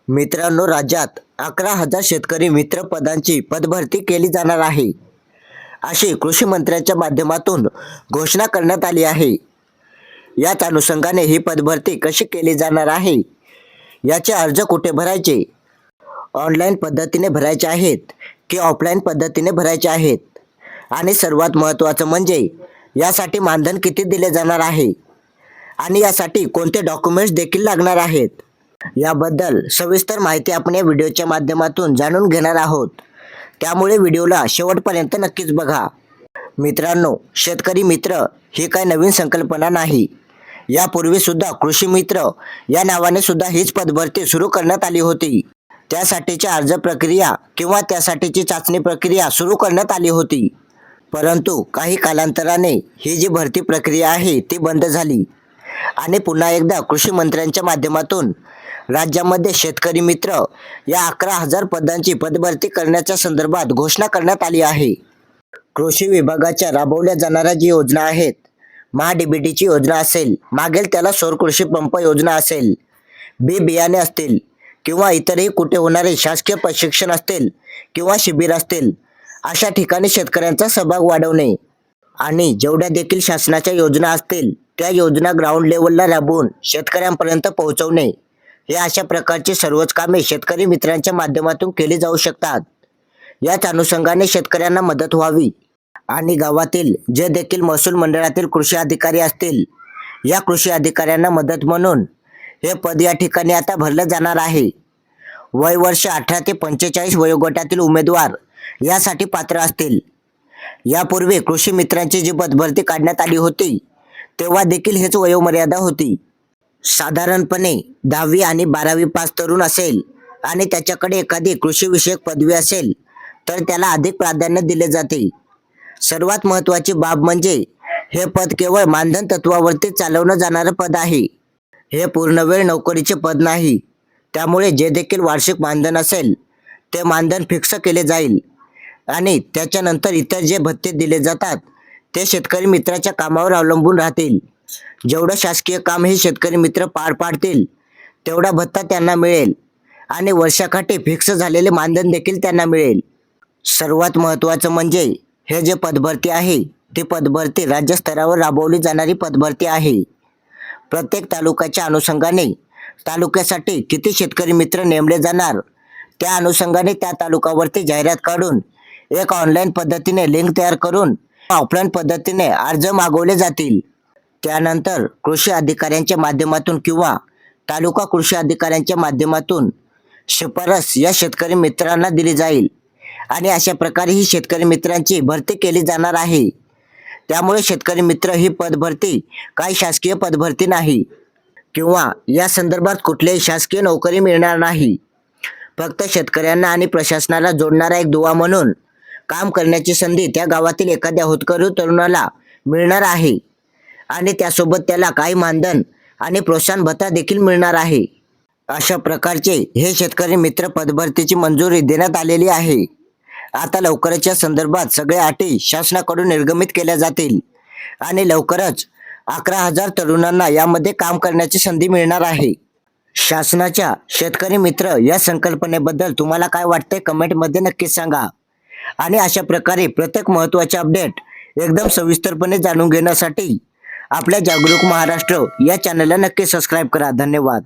मित्रांनो, राज्यात 11,000 शेतकरी मित्र पदांची पदभरती केली जाणार आहे, अशी कृषी मंत्र्यांच्या माध्यमातून घोषणा करण्यात आली आहे. याच अनुषंगाने ही पदभरती कशी केली जाणार आहे, याचे अर्ज कुठे भरायचे, ऑनलाईन पद्धतीने भरायचे आहेत की ऑफलाईन पद्धतीने भरायचे आहेत, आणि सर्वात महत्त्वाचं म्हणजे यासाठी मानधन किती दिले जाणार आहे आणि यासाठी कोणते डॉक्युमेंट्स देखील लागणार आहेत, याबद्दल सविस्तर माहिती आपण या व्हिडिओच्या माध्यमातून जाणून घेणार आहोत. त्यामुळे व्हिडिओला शेवटपर्यंत नक्कीच बघा. मित्रांनो, शेतकरी मित्र ही काही नवीन संकल्पना नाही. यापूर्वी सुद्धा कृषी मित्र या नावाने सुद्धा हीच पदभरती सुरू करण्यात आली होती. त्यासाठीची अर्ज प्रक्रिया किंवा त्यासाठीची चाचणी प्रक्रिया सुरू करण्यात आली होती. परंतु काही कालांतराने ही जी भरती प्रक्रिया आहे ती बंद झाली आणि पुन्हा एकदा कृषी मंत्र्यांच्या माध्यमातून राज्यामध्ये शेतकरी मित्र या 11,000 पदांची पदभरती करण्याच्या संदर्भात घोषणा करण्यात आली आहे. कृषी विभागाच्या राबवल्या जाणाऱ्या जी योजना आहेत, महाडीबीटीची योजना असेल, मागेल त्याला सौर कृषी पंप योजना असेल, बी बियाणे असतील किंवा इतरही कुठे होणारे शासकीय प्रशिक्षण असतील किंवा शिबिर असतील, अशा ठिकाणी शेतकऱ्यांचा सहभाग वाढवणे आणि जेवढ्या देखील शासनाच्या योजना असतील त्या योजना ग्राउंड लेवलला राबवून शेतकऱ्यांपर्यंत पोहोचवणे, हे अशा प्रकारची सर्वच कामे शेतकरी मित्रांच्या माध्यमातून केली जाऊ शकतात. याच अनुषंगाने शेतकऱ्यांना मदत व्हावी आणि गावातील जे देखील महसूल मंडळातील कृषी अधिकारी असतील, या कृषी अधिकाऱ्यांना मदत म्हणून हे पद या ठिकाणी आता भरलं जाणार आहे. वय वर्ष 18 ते 45 वयोगटातील उमेदवार यासाठी पात्र असतील. यापूर्वी कृषी मित्रांची जी पदभरती काढण्यात आली होती तेव्हा देखील हेच वयोमर्यादा होती. साधारणपणे 10वी आणि 12वी पास तरुण असेल आणि त्याच्याकडे एखादी कृषीविषयक पदवी असेल तर त्याला अधिक प्राधान्य दिले जाते. सर्वात महत्त्वाची बाब म्हणजे हे पद केवळ मानधन तत्वावरती चालवलं जाणारं पद आहे. हे पूर्णवेळ नोकरीचे पद नाही. त्यामुळे जे देखील वार्षिक मानधन असेल ते मानधन फिक्स केले जाईल आणि त्याच्यानंतर इतर जे भत्ते दिले जातात ते शेतकरी मित्राच्या कामावर अवलंबून राहतील. जेवढं शासकीय काम हे शेतकरी मित्र पार पाडतील तेवढा भत्ता त्यांना मिळेल आणि वर्षाकाठी फिक्स झालेले मानधन देखील त्यांना मिळेल. सर्वात महत्त्वाचं म्हणजे हे जे पदभरती आहे ती पदभरती राज्यस्तरावर राबवली जाणारी पदभरती आहे. प्रत्येक तालुक्याच्या अनुषंगाने तालुक्यासाठी किती शेतकरी मित्र नेमले जाणार त्या अनुषंगाने त्या तालुक्यावरती जाहिरात काढून एक ऑनलाईन पद्धतीने लिंक तयार करून ऑफलाईन पद्धतीने अर्ज मागवले जातील. त्यानंतर कृषी अधिकाऱ्यांच्या माध्यमातून किंवा तालुका कृषी अधिकाऱ्यांच्या माध्यमातून शिफारस या शेतकरी मित्रांना दिली जाईल आणि अशा प्रकारे ही शेतकरी मित्रांची भरती केली जाणार आहे. त्यामुळे शेतकरी मित्र ही पदभरती काही शासकीय पदभरती नाही किंवा या संदर्भात कुठलीही शासकीय नोकरी मिळणार नाही. फक्त शेतकऱ्यांना आणि प्रशासनाला जोडणारा एक दुवा म्हणून काम करण्याची संधी त्या गावातील एखाद्या होतकरू तरुणाला मिळणार आहे आणि त्यासोबत त्याला काही मानधन आणि प्रोत्साहन भत्ता देखील मिळणार आहे. अशा प्रकारचे हे शेतकरी मित्र पदभरतीची मंजुरी देण्यात आलेली आहे. आता लवकरच या संदर्भात सगळ्या अटी शासनाकडून निर्गमित केल्या जातील आणि लवकरच 11,000 तरुणांना यामध्ये काम करण्याची संधी मिळणार आहे. शासनाच्या शेतकरी मित्र या संकल्पनेबद्दल तुम्हाला काय वाटते कमेंटमध्ये नक्कीच सांगा. आणि अशा प्रकारे प्रत्येक महत्त्वाचे अपडेट एकदम सविस्तरपणे जाणून घेण्यासाठी आपल्या जागरूक महाराष्ट्र या चॅनलला नक्की सबस्क्राईब करा. धन्यवाद.